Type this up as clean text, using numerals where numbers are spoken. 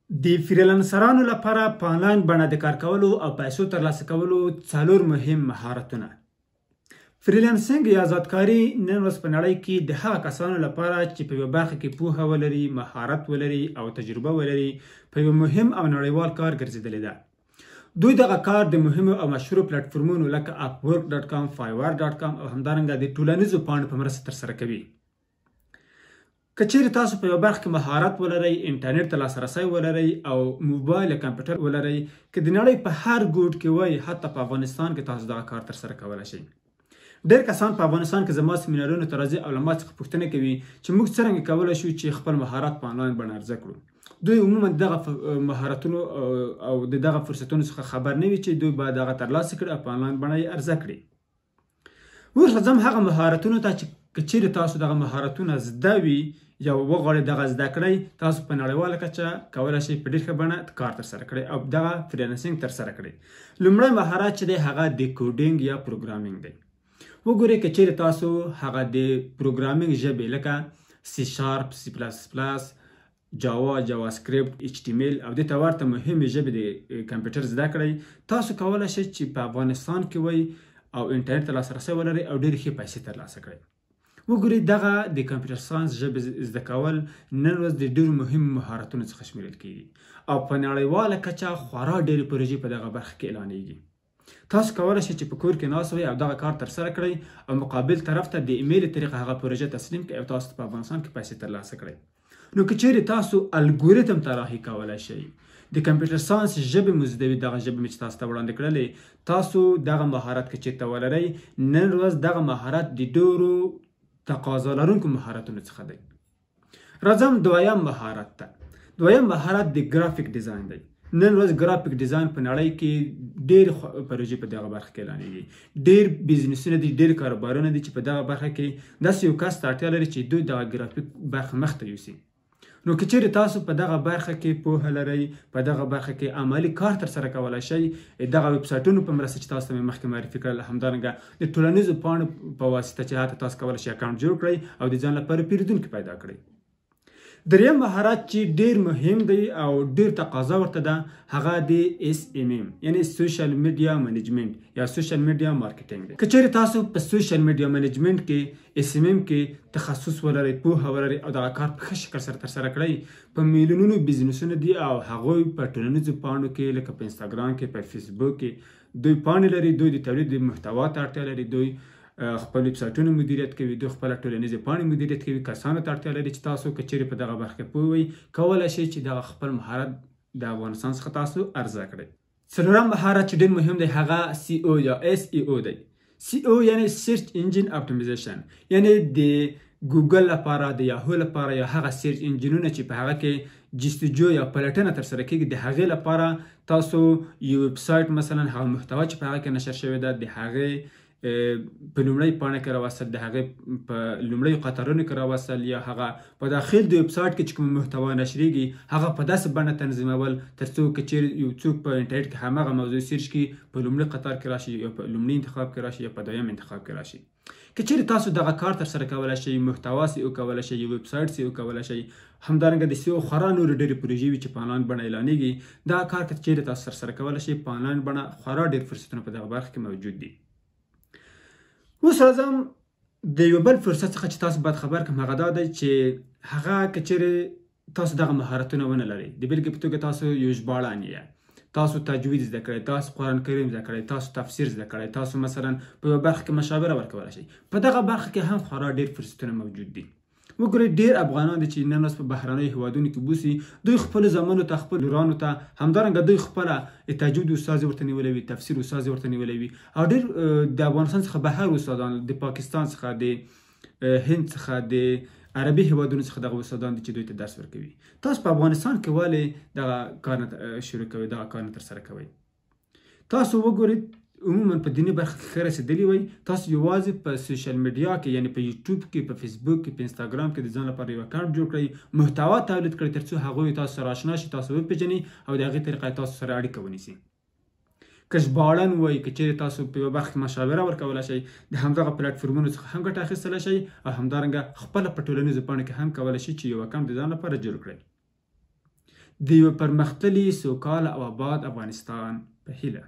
د فریلانسرانو لپاره په آنلاین بڼه د کار کولو او پیسو ترلاسه کولو څلور مهم مهارتونه. فریلانسینګ یا آزادکاري نن ورځ په نړۍ کې د هغه کسانو لپاره چې په یوه برخه کې پوهه ولري، مهارت ولري او تجربه ولري په یو مهم او نړیوال کار ګرځېدلې ده. دوی دغه کار د مهمو او مشهورو پلیټفورمونو لکه upwork.com، fiverr.com او همدارنګه د ټولنیزو پاڼو په مرسته ترسره کوي. که چیرې تاسو په یو برخه کې مهارت ولرئ، انټرنیټ ته لاسرسی ولرئ او موبایل یا کمپیوټر ولرئ، که د نړۍ په هر ګوټ کې وای، حتی په افغانستان کې تاسو دغه کار ترسره کولی شئ. ډېر کسان په افغانستان کې زما سیمینارونو ته راځي او له ما څخه پوښتنه کوي چې موږ څرنګه کولی شو چې خپل مهارت په آنلاین بڼه عرضه کړو. دوی عموما دغه مهارتونو او د دغه فرصتونو څخه خبر نه وي چې دوی باید هغه ترلاسه کړي او په آنلاین بڼه یې عرضه کړي. اوس راځم هغه مهارتونو ته چې که چیرې تاسو دغه مهارتونه زده وي یا وغواړئ دغه زده کړئ، تاسو په نړیواله کچه کولی شئ په ډېر ښه بڼه کار ترسره کړئ او دغه فریلانسینګ ترسره کړئ. لومړی مهارت چې دی هغه د کوډینګ یا پروګرامینګ دی. وګورئ که چیرې تاسو هغه د پروګرامینګ ژبې لکه سی شارپ، سی پلس پلس، جاوا، جاوا سکریپټ، ایچ ټي ام ایل او دې ته ورته مهمې ژبې د کمپیوټر زده کړئ، تاسو کولی شئ چې په افغانستان کې وئ او انټرنیټ ته لاسرسی ولرئ او ډېرې ښې پیسې ترلاسه کړئ. وګورئ دغه د کمپیوټر ساینس ژبې زده کول نن ورځ د ډېرو مهمو مهارتونو څخه شمیرل کیږي او په نړیواله کچه خورا ډېرې پروژې په دغه برخه کې اعلانیږي. تاسو کولی شئ چې په کور کې ناست وئ او دغه کار ترسره کړئ او مقابل طرف ته د ایمیل طریقه هغه پروژه تسلیم کړئ او تاسو په افغانستان کې پیسې ترلاسه کړئ. نو که چیرې تاسو الګوریتم طراحي کولی شئ، د کمپیوټر ساینس ژبې مو زده وي، دغه ژبې مې چې تاسو ته وړاندې کړلې، تاسو دغه مهارت که چیرته ولرئ، نن ورځ دغه مهارت د ډېرو تقاضا لرونکو مهارتونو څخه دی. راځم دویم مهارت ته. دویم مهارت د ګرافیک ډیزاین دی. نن ورځ ګرافیک ډیزاین په نړۍ کې ډېر پروژې په دغه برخه کې اعلانیږي. ډېر بزنسونه دي، ډېر کاروبارونه دي چې په دغه برخه کې داسې یو کس ته اړتیا لري چې دوی دغه ګرافیک برخه مخته یوسي. نو که چیرې تاسو په دغه برخه کې پوهه لرئ، په دغه برخه کې عملي کار ترسره کولی شئ، دغه ویب سایټونو په مرسته چې تاسو ته مې مخکې معرفي کړل، همدارنګه د ټولنیزو پاڼو په واسطه چې هلته تاسو کولی شئ اکاونټ جوړ کړئ او د ځان لپاره پیرودونکي پیدا کړئ. دریم مهارت چې ډېر مهم دی او ډېر تقاضا ورته ده هغه د SMM یعنی سوشل میډیا منیجمنټ یا سوشل میډیا مارکیټینګ دی. که چیرې تاسو په سوشل میډیا منیجمنټ کې SMM کې تخصص ولرئ، پوهه ولرئ او دغه کار په ښه شکل سره ترسره کړئ، په میلیونونو بزنسونه دي او هغوی په ټولنیزو پاڼو کې لکه په انسټاګرام کې، په فیسبوک کې دوی پاڼې لري، دوی د تولید محتوا ته اړتیا لري، دوی خپل ویب سایټونه مدیریت کوي، دوی خپله ټولنیزې پاڼې مدیریت کوي. کسانو ته اړتیا لري چې تاسو که چیرې په دغه برخه کې پوه وئ، کولی شئ چې دغه خپل مهارت د افغانستان څخه تاسو عرضه کړئ. څلورم مهارت چې ډېر مهم دی هغه SEO یا SEO دی. SEO یعنی سرچ انجن اپټیمایزیشن، یعنی د ګوګل لپاره، د یاهو لپاره یا هغه سرچ انجنونه چې په هغه کې جستجو یا پلټنه ترسره کیږي، د هغې لپاره تاسو یو ویب سایټ مثلا هغه محتوا چې په هغه کې نشر شوې ده د هغې په لومړۍ پاڼه کې راوستل، د هغې په لومړیو قطارونو کې راوستل یا هغه په داخل د ویب سایټ کې چې کوم محتوا نشریږي هغه په داسې بڼه تنظیمول تر څو که چیرې یو څوک په انټرنیټ کې هماغه موضوع سرچ کړي په لومړي قطار کې راشي یا په لومړي انتخاب کې راشي یا په دویم انتخاب کې راشي. که چیرې تاسو دغه کار ترسره کولی شئ، محتوا SEO کولی شئ، ویب سایټ SEO کولی شئ، همدارنګه د SEO خورا نورې ډېرې پروژې وي چې په آنلاین بڼه اعلانیږي، دغه کار که چیرې تاسو ترسره کولی شئ په آنلاین بڼه خورا ډېر فرصتونه په دغه برخه کې موجود دي. اوس راځم د یو بل فرصت څخه چې تاسو باید خبر کړم، هغه دا دی چې هغه که چیرې تاسو دغه مهارتونه ونه لرئ، د بېلګې په توګه تاسو یو ژباړن یې، تاسو تجوید زده کړئ، تاسو قرآن کریم زده کړئ، تاسو تفسیر زده کړئ، تاسو مثلا په یوه برخه کې مشاوره ورکولی شئ، په دغه برخه کې هم خورا ډېر فرصتونه موجود دي. وګورئ ډېر افغانان دي چې نن ورځ په بهرنیو هېوادونو کې بوسي، دوی خپلو زامنو ته، خپلو لورانو ته، همدارنګه دوی خپله تجوید استاد ورته نیولی وي، تفسیر استاد ورته نیولی وي او ډېر د افغانستان څخه بهر استادان، د پاکستان څخه، د هند څخه، د عربي هېوادونو څخه دغه استادان دي چې دوی ته درس ورکوي. تاسو په افغانستان کې ولې دغه کار نه شروع کوئ، دغه کار نه ترسره کوئ؟ تاسو وګورئ عموما په دیني برخه کې ښه رسېدلي وئ، تاسو یوازې په سوشل میډیا کې یعنې په یوټیوب کې، په فیسبوک کې، په انسټاګرام کې د ځان لپاره یو اکاونټ جوړ کړئ، محتوا تولید کړئ تر څو هغوی تاسو سره اشنا شي، تاسو وپېژني او د هغې طریقه تاسو سره اړیکه ونیسي. که ژباړن وئ، که چیرې تاسو په یوه برخه کې مشاوره ورکولی شئ، د همدغه پلیټفورمونو څخه هم ګټه اخیستلی شئ او همدارنګه خپله په ټولنیزو پاڼو کې هم کولی شئ چې یو اکاونټ د ځان لپاره جوړ کړئ. د یو پرمختللي سوکاله او آباد افغانستان په هیله.